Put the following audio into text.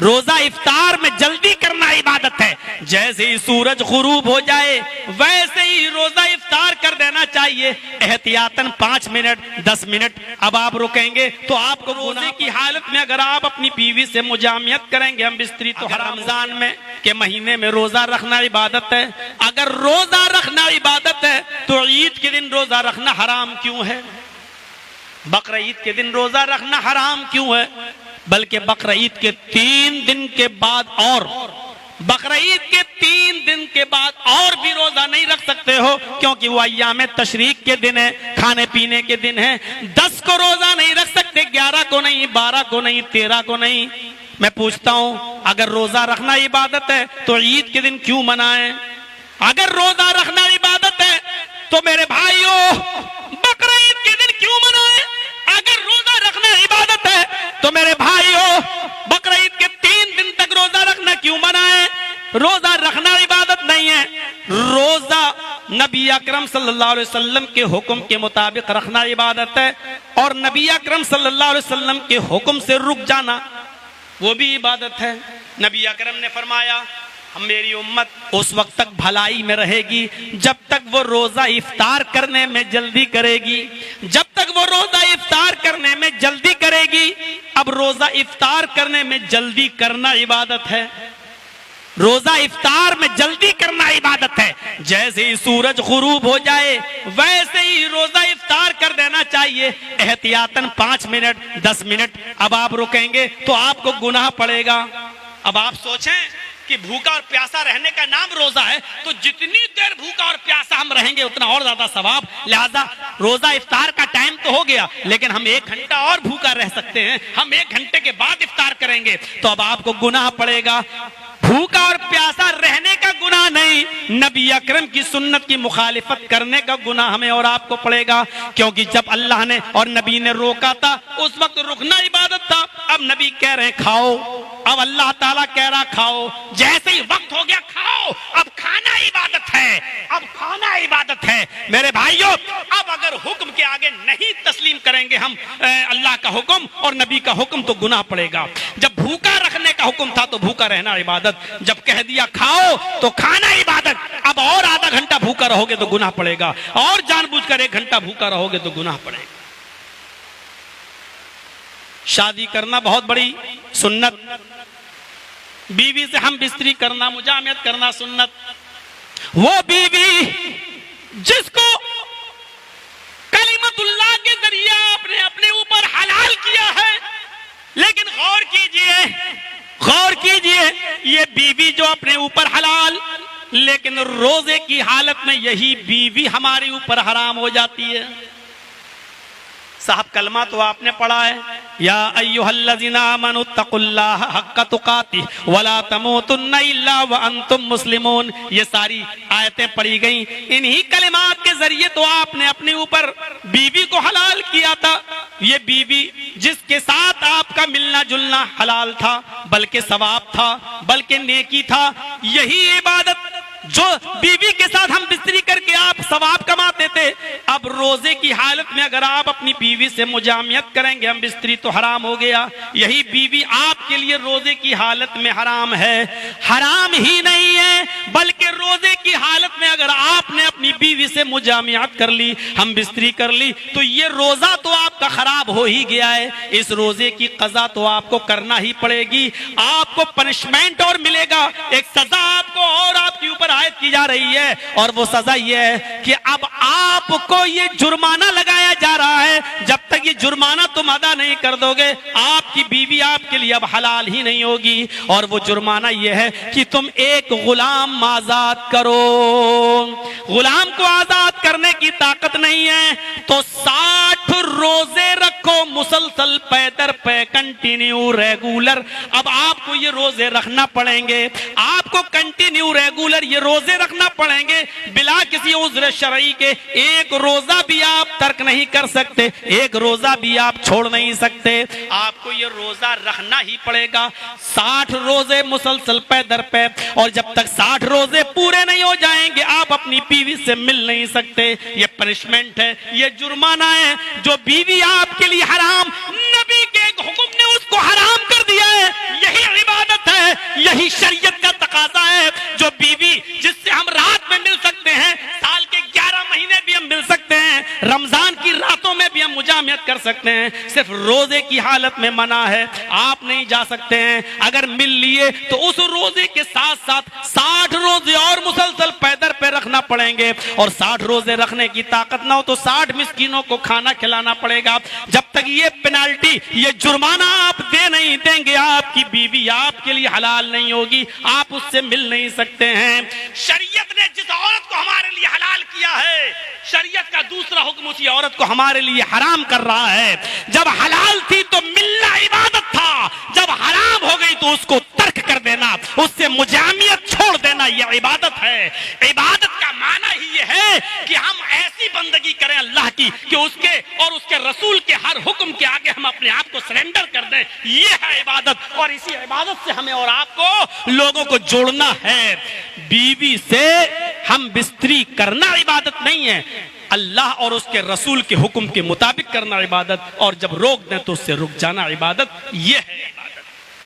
रोजा इफ्तार में जल्दी करना इबादत है। जैसे ही सूरज गुरूब हो जाए वैसे ही रोजा इफ्तार कर देना चाहिए। एहतियातन 5 मिनट 10 मिनट अब आप रुकेंगे तो आपको रोजे की हालत में अगर आप अपनी बीवी से मुजामियत करेंगे हम बिस्तरी तो रमजान में के महीने में रोजा रखना इबादत है। अगर रोजा रखना इबादत है तो ईद के दिन रोजा रखना हराम क्यों है? बकरा ईद के दिन रोजा रखना हराम क्यों है? बल्कि बकरा ईद के 3 दिन के बाद और बकरा ईद के 3 दिन के बाद और भी रोजा नहीं रख सकते हो, क्योंकि वो अय्याम तशरीक के दिन है, खाने पीने के दिन है। 10 को रोजा नहीं रख सकते, 11 को नहीं, 12 को नहीं, 13 को नहीं। मैं पूछता हूं, अगर रोजा रखना इबादत है तो ईद के दिन क्यों मनाएं? अगर रोजा रखना इबादत है तो मेरे भाइयों बकरा ईद के दिन क्यों मनाएं? अगर रोजा रखना इबादत है तो मेरे भाइयों बकरा ईद के 3 दिन तक रोजा रखना क्यों मनाएं? रोजा रखना इबादत नहीं है। रोजा नबी अकरम सल्लल्लाहु अलैहि वसल्लम के हुक्म के मुताबिक रखना इबादत है, और नबी अकरम सल्लल्लाहु अलैहि वसल्लम के हुक्म से रुक जाना वो भी इबादत है। नबी अकरम ने फरमाया मेरी उम्मत उस वक्त तक भलाई में रहेगी जब तक वो रोजा इफ्तार करने में जल्दी करेगी, जब तक वो रोजा इफ्तार करने में जल्दी करेगी। अब रोजा इफ्तार करने में जल्दी करना इबादत है। रोजा इफ्तार में जल्दी करना इबादत है। जैसे ही सूरज गुरूब हो जाए वैसे ही रोजा इफ्तार कर देना चाहिए। एहतियातन 5 मिनट 10 मिनट अब आप रुकेंगे तो आपको गुनाह पड़ेगा। अब आप सोचें कि भूखा और प्यासा रहने का नाम रोजा है, तो जितनी देर भूखा और प्यासा हम रहेंगे उतना और ज्यादा सवाब। लिहाजा रोजा इफ्तार का टाइम तो हो गया, लेकिन हम 1 घंटा और भूखा रह सकते हैं। हम 1 घंटे के बाद इफ्तार करेंगे तो अब आपको गुनाह पड़ेगा। भूखा और प्यासा रहने का गुनाह नहीं, नबी अकरम की सुन्नत की मुखालिफत करने का गुनाह हमें और आपको पड़ेगा। क्योंकि जब अल्लाह ने और नबी ने रोका था उस वक्त रुकना इबादत था। अब नबी कह रहे हैं खाओ, अब अल्लाह ताला कह रहा खाओ। जैसे ही वक्त हो गया खाओ, अब खाना इबादत है, अब खाना इबादत है। मेरे भाइयों अब अगर हुक्म के आगे नहीं तस्लीम करेंगे हम अल्लाह का हुक्म और नबी का हुक्म तो गुनाह पड़ेगा। जब भूखा रखने का हुक्म था तो भूखा रहना इबादत, जब कह दिया खाओ तो खाना इबादत। अब और आधा घंटा भूखा रहोगे तो गुनाह पड़ेगा, और जानबूझकर 1 घंटा भूखा रहोगे तो गुनाह पड़ेगा। शादी करना बहुत बड़ी सुन्नत, बीवी से हम बिस्तरी करना, मुजामियत करना सुन्नत। वो बीवी जिसको कलिमतुल्लाह के जरिए आपने अपने ऊपर हलाल किया है, लेकिन गौर कीजिए, गौर कीजिए, ये बीवी जो अपने ऊपर हलाल, लेकिन रोजे की हालत में यही बीवी हमारे ऊपर हराम हो जाती है। साहब कलमा तो आपने पढ़ा है, या अय्युहल्लज़ीना आमनु तक़ुल्लाह हक़्क़ तुक़ातिह वला तमूतुन्ना इल्ला व अंतुम मुस्लिमून। ये सारी आयतें पढ़ी गई। इन्हीं कलिमात के जरिए तो आपने अपने ऊपर बीवी को हलाल किया था। ये बीवी जिसके साथ आपका मिलना जुलना हलाल था, बल्कि सवाब था, बल्कि नेकी था। यही इबादत जो बीवी के साथ हम बिस्तरी करके आप सवाब कमाते थे, अब रोजे की हालत में अगर आप अपनी बीवी से मुजामियत करेंगे हम बिस्तरी तो हराम हो गया। यही बीवी आपके लिए रोजे की हालत में हराम है। हराम ही नहीं है, बल्कि रोजे की हालत में अगर आपने अपनी बीवी से मुजामियत कर ली, हम बिस्तरी कर ली, तो ये रोजा तो आपका खराब हो ही गया है। इस रोजे की कज़ा तो आपको करना ही पड़ेगी। आपको पनिशमेंट और मिलेगा, एक सजा आपको और आपके ऊपर आयत की जा रही है, और वो सजा ये है कि अब आपको ये जुर्माना लगाया जा रहा है। जब तक ये जुर्माना तुम अदा नहीं कर दोगे आपकी बीवी आपके लिए अब हलाल ही नहीं होगी। और वो जुर्माना ये है कि तुम एक गुलाम आजाद करो। गुलाम को आजाद करने की ताकत नहीं है तो 60 रोजे रखो मुसलसल, पे दर पे, कंटिन्यू, रेगुलर। अब आपको ये रोजे रखना पड़ेंगे, आपको कंटिन्यू रेगुलर ये रोजे रखना पड़ेंगे बिला किसी उज़्र शरई के। एक रोजा भी आप तर्क नहीं कर सकते, एक रोजा भी आप छोड़ नहीं सकते, आपको ये रोजा रखना ही पड़ेगा। 60 रोजे मुसलसल पे दर पे, और जब तक 60 रोजे पूरे नहीं हो जाएंगे आप अपनी बीवी से मिल नहीं सकते। ये पनिशमेंट है, ये जुर्माना है। जो बीवी आपके लिए हराम, नबी के हुक्म ने उसको हराम कर दिया है, यही इबादत यही शरीयत का तकाजा है। जो बीवी जिससे हम रात में मिल सकते हैं, साल के 11 महीने भी हम मिल सकते हैं, रमजान की रातों में भी हम मुजामियत कर सकते हैं, सिर्फ रोजे की हालत में मना है, आप नहीं जा सकते हैं। अगर मिल लिए तो उस रोजे के साथ साथ 60 रोजे और मुसलसल पैदर पे रखना पड़ेंगे, और 60 रोजे रखने की ताकत ना हो तो 60 मिस्कीनों को खाना खिलाना पड़ेगा। जब तक ये पेनाल्टी, ये जुर्माना आप दे नहीं देंगे, आपकी बीवी आपके लिए हलाल नहीं होगी, आप उससे मिल नहीं सकते हैं। शरीयत ने जिस औरत को हमारे लिए हलाल किया है, शरीयत का दूसरा हुक्म उसी औरत को हमारे लिए हराम कर रहा है। जब हलाल थी तो मिलना इबादत था, जब हराम हो गई तो उसको तर्क कर देना, उससे मुजामियत छोड़ देना, यह इबादत है। इबादत का माना ही यह है कि हम ऐसी बंदगी करें अल्लाह की कि उसके और उसके रसूल के हर हुक्म के आगे हम अपने आप को सरेंडर कर दें, यह है इबादत। और इसी इबादत से हमें और आपको, लोगों को जोड़ना है। बीवी से हम बिस्तरी करना इबादत नहीं है, अल्लाह और उसके रसूल के हुक्म के मुताबिक करना इबादत, और जब रोक दें तो उससे रुक जाना इबादत, यह है।